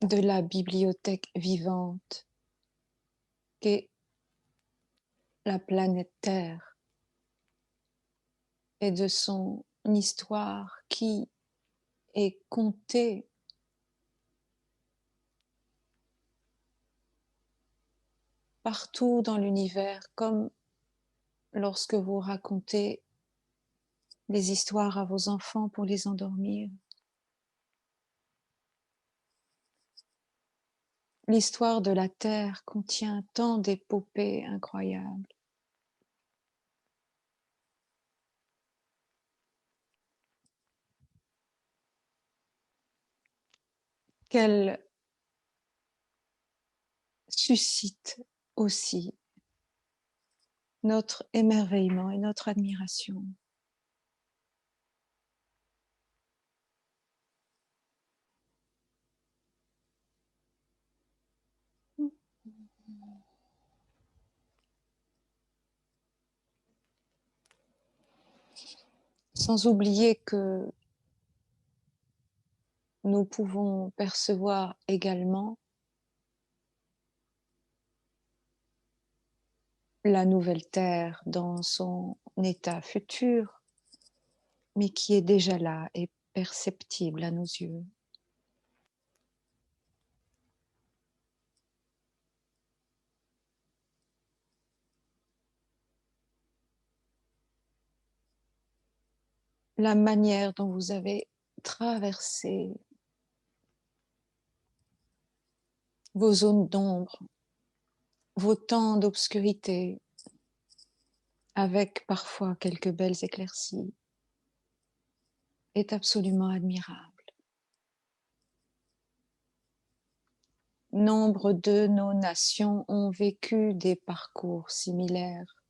de la bibliothèque vivante qu'est la planète Terre et de son histoire qui est contée partout dans l'univers, comme lorsque vous racontez des histoires à vos enfants pour les endormir. L'histoire de la Terre contient tant d'épopées incroyables. Qu'elle suscite aussi notre émerveillement et notre admiration. Sans oublier que nous pouvons percevoir également la nouvelle Terre dans son état futur, mais qui est déjà là et perceptible à nos yeux. La manière dont vous avez traversé vos zones d'ombre, vos temps d'obscurité, avec parfois quelques belles éclaircies, est absolument admirable. Nombre de nos nations ont vécu des parcours similaires.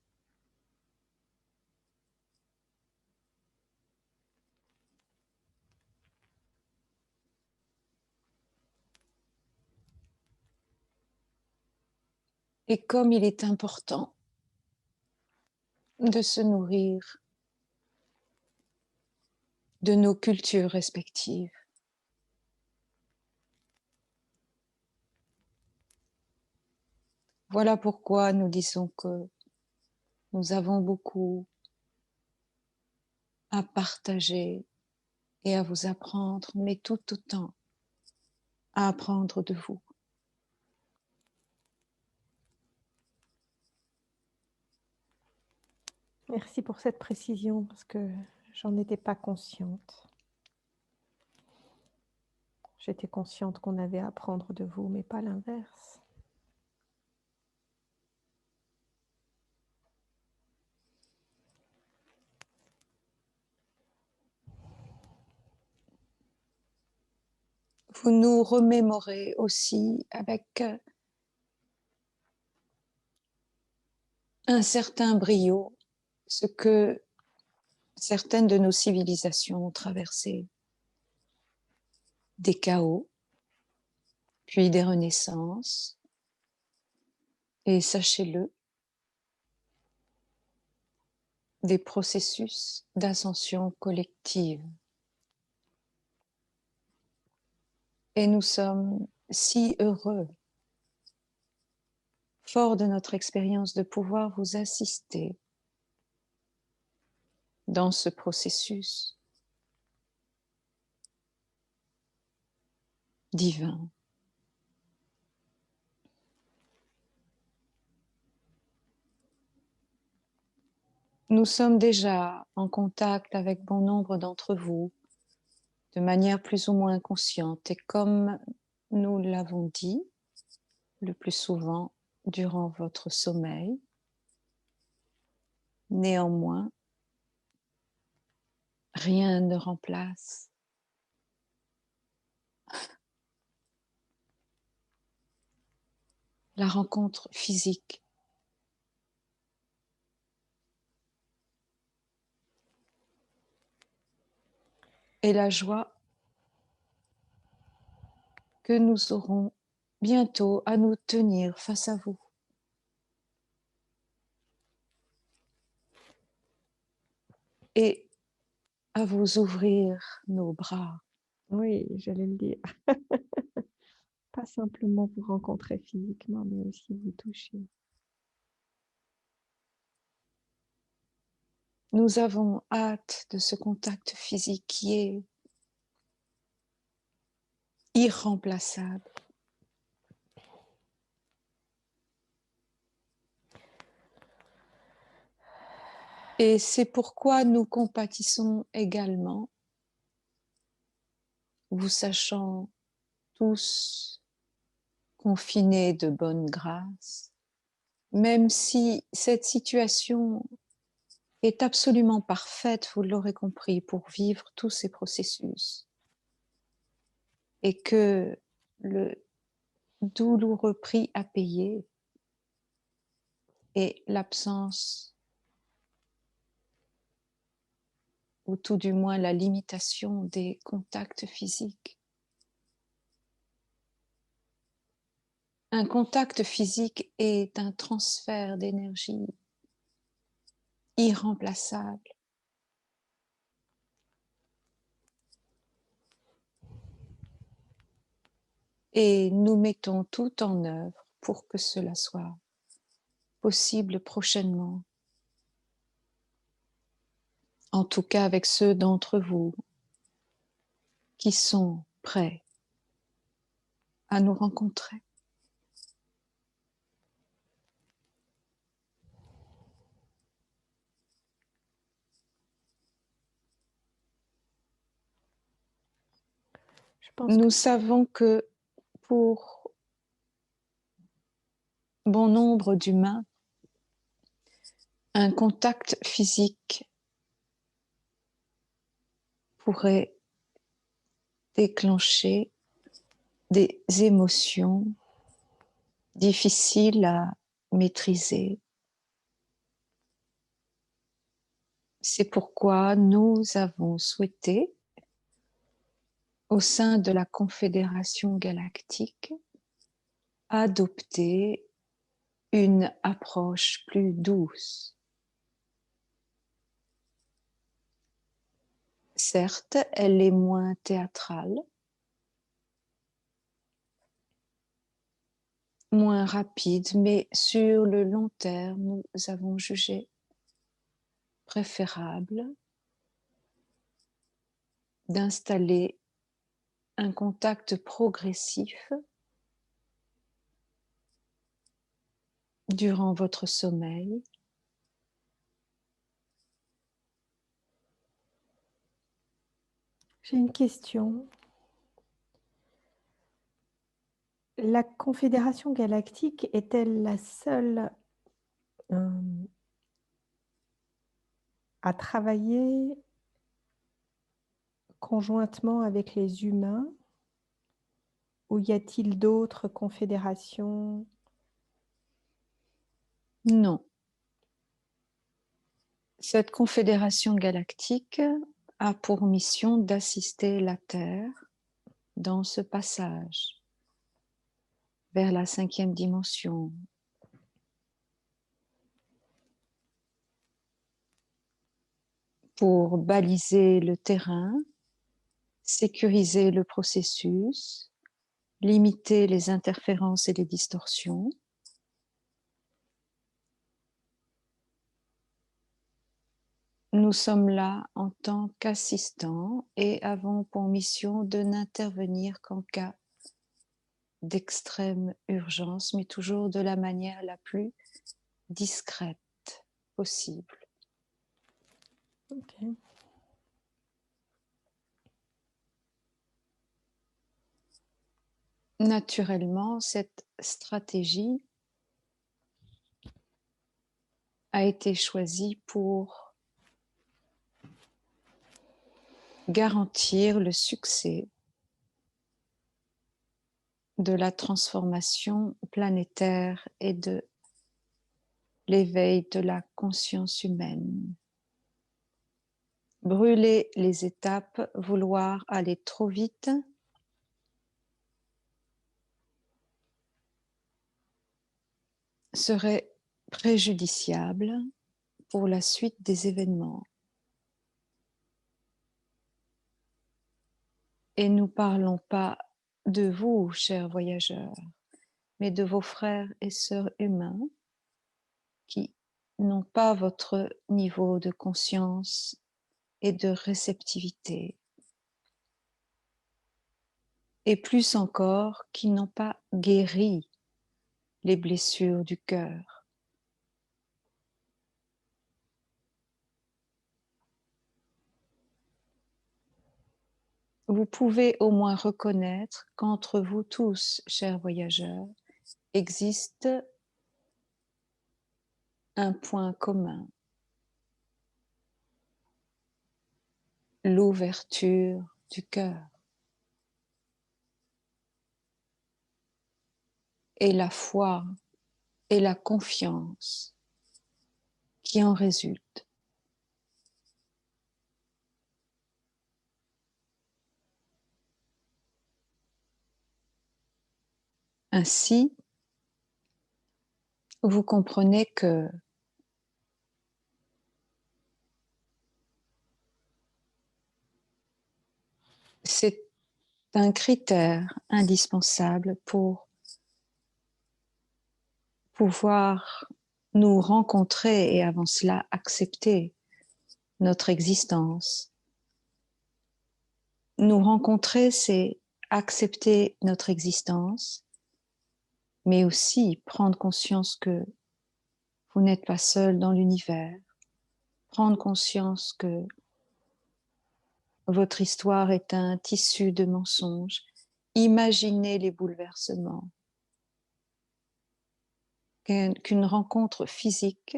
Et comme il est important de se nourrir de nos cultures respectives, voilà pourquoi nous disons que nous avons beaucoup à partager et à vous apprendre, mais tout autant à apprendre de vous. Merci pour cette précision parce que j'en étais pas consciente. J'étais consciente qu'on avait à apprendre de vous, mais pas l'inverse. vous nous remémorez aussi avec un certain brio ce que certaines de nos civilisations ont traversé, des chaos, puis des renaissances, et sachez-le, des processus d'ascension collective. Et nous sommes si heureux, forts de notre expérience, de pouvoir vous assister dans ce processus divin. Nous sommes déjà en contact avec bon nombre d'entre vous de manière plus ou moins consciente et comme nous l'avons dit le plus souvent durant votre sommeil. Néanmoins, rien ne remplace la rencontre physique. Et la joie que nous aurons bientôt à nous tenir face à vous. Et à vous ouvrir nos bras. Oui, j'allais le dire. Pas simplement vous rencontrer physiquement, mais aussi vous toucher. Nous avons hâte de ce contact physique qui est irremplaçable. Et c'est pourquoi nous compatissons également, vous sachant tous confinés de bonne grâce, même si cette situation est absolument parfaite, vous l'aurez compris, pour vivre tous ces processus. Et que le douloureux prix à payer est l'absence, ou tout du moins la limitation des contacts physiques. Un contact physique est un transfert d'énergie irremplaçable. Et nous mettons tout en œuvre pour que cela soit possible prochainement. En tout cas avec ceux d'entre vous qui sont prêts à nous rencontrer. Nous savons que pour bon nombre d'humains, un contact physique pourrait déclencher des émotions difficiles à maîtriser. C'est pourquoi nous avons souhaité, au sein de la Confédération galactique, adopter une approche plus douce. Certes, elle est moins théâtrale, moins rapide, mais sur le long terme, nous avons jugé préférable d'installer un contact progressif durant votre sommeil. J'ai une question. La Confédération galactique est-elle la seule à travailler conjointement avec les humains Ou y a-t-il d'autres confédérations? Non. Cette confédération galactique a pour mission d'assister la Terre dans ce passage vers la 5e dimension. Pour baliser le terrain, sécuriser le processus, limiter les interférences et les distorsions. Nous sommes là en tant qu'assistants et avons pour mission de n'intervenir qu'en cas d'extrême urgence, mais toujours de la manière la plus discrète possible. Okay. Naturellement, cette stratégie a été choisie pour garantir le succès de la transformation planétaire et de l'éveil de la conscience humaine. Brûler les étapes, vouloir aller trop vite, serait préjudiciable pour la suite des événements. Et nous ne parlons pas de vous, chers voyageurs, mais de vos frères et sœurs humains qui n'ont pas votre niveau de conscience et de réceptivité. Et plus encore, qui n'ont pas guéri les blessures du cœur. Vous pouvez au moins reconnaître qu'entre vous tous, chers voyageurs, existe un point commun, l'ouverture du cœur et la foi et la confiance qui en résultent. Ainsi, vous comprenez que c'est un critère indispensable pour pouvoir nous rencontrer et avant cela accepter notre existence. Nous rencontrer, c'est accepter notre existence, mais aussi prendre conscience que vous n'êtes pas seul dans l'univers, prendre conscience que votre histoire est un tissu de mensonges, imaginer les bouleversements qu'une rencontre physique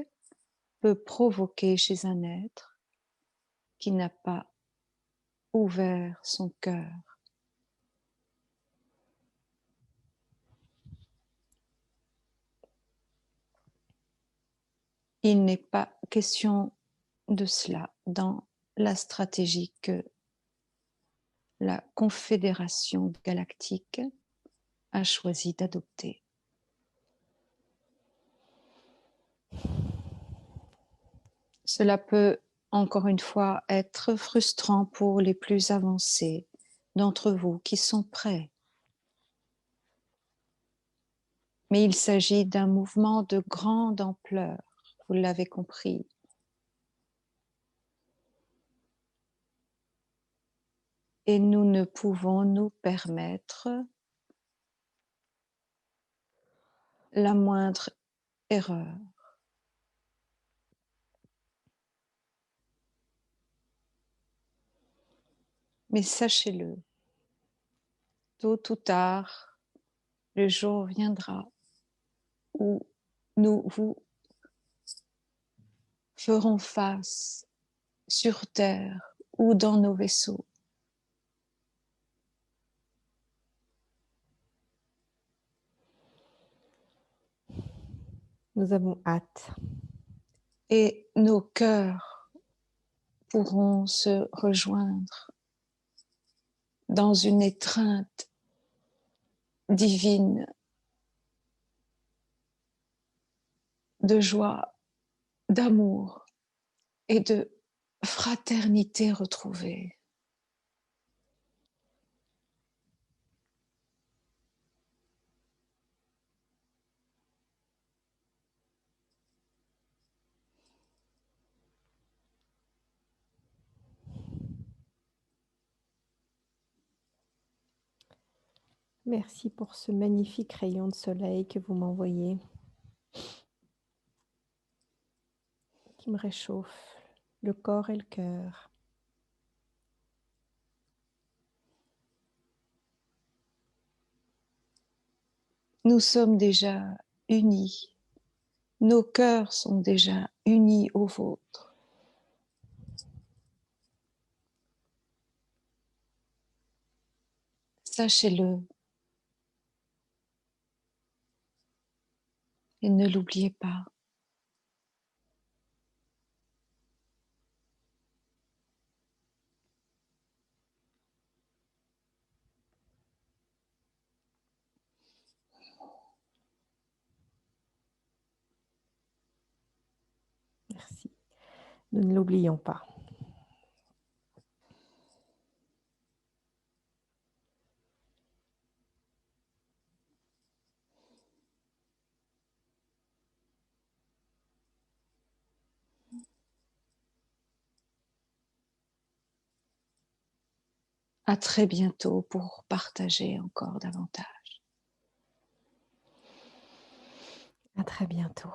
peut provoquer chez un être qui n'a pas ouvert son cœur. Il n'est pas question de cela dans la stratégie que la Confédération galactique a choisi d'adopter. Cela peut, encore une fois, être frustrant pour les plus avancés d'entre vous qui sont prêts. Mais il s'agit d'un mouvement de grande ampleur, vous l'avez compris. Et nous ne pouvons nous permettre la moindre erreur. Mais sachez-le, tôt ou tard, le jour viendra où nous vous ferons face sur terre ou dans nos vaisseaux. Nous avons hâte. Et nos cœurs pourront se rejoindre dans une étreinte divine de joie, d'amour et de fraternité retrouvée. Merci pour ce magnifique rayon de soleil que vous m'envoyez, qui me réchauffe le corps et le cœur. Nous sommes déjà unis. Nos cœurs sont déjà unis aux vôtres. Sachez-le et ne l'oubliez pas. Merci. Nous ne l'oublions pas. À très bientôt pour partager encore davantage. À très bientôt.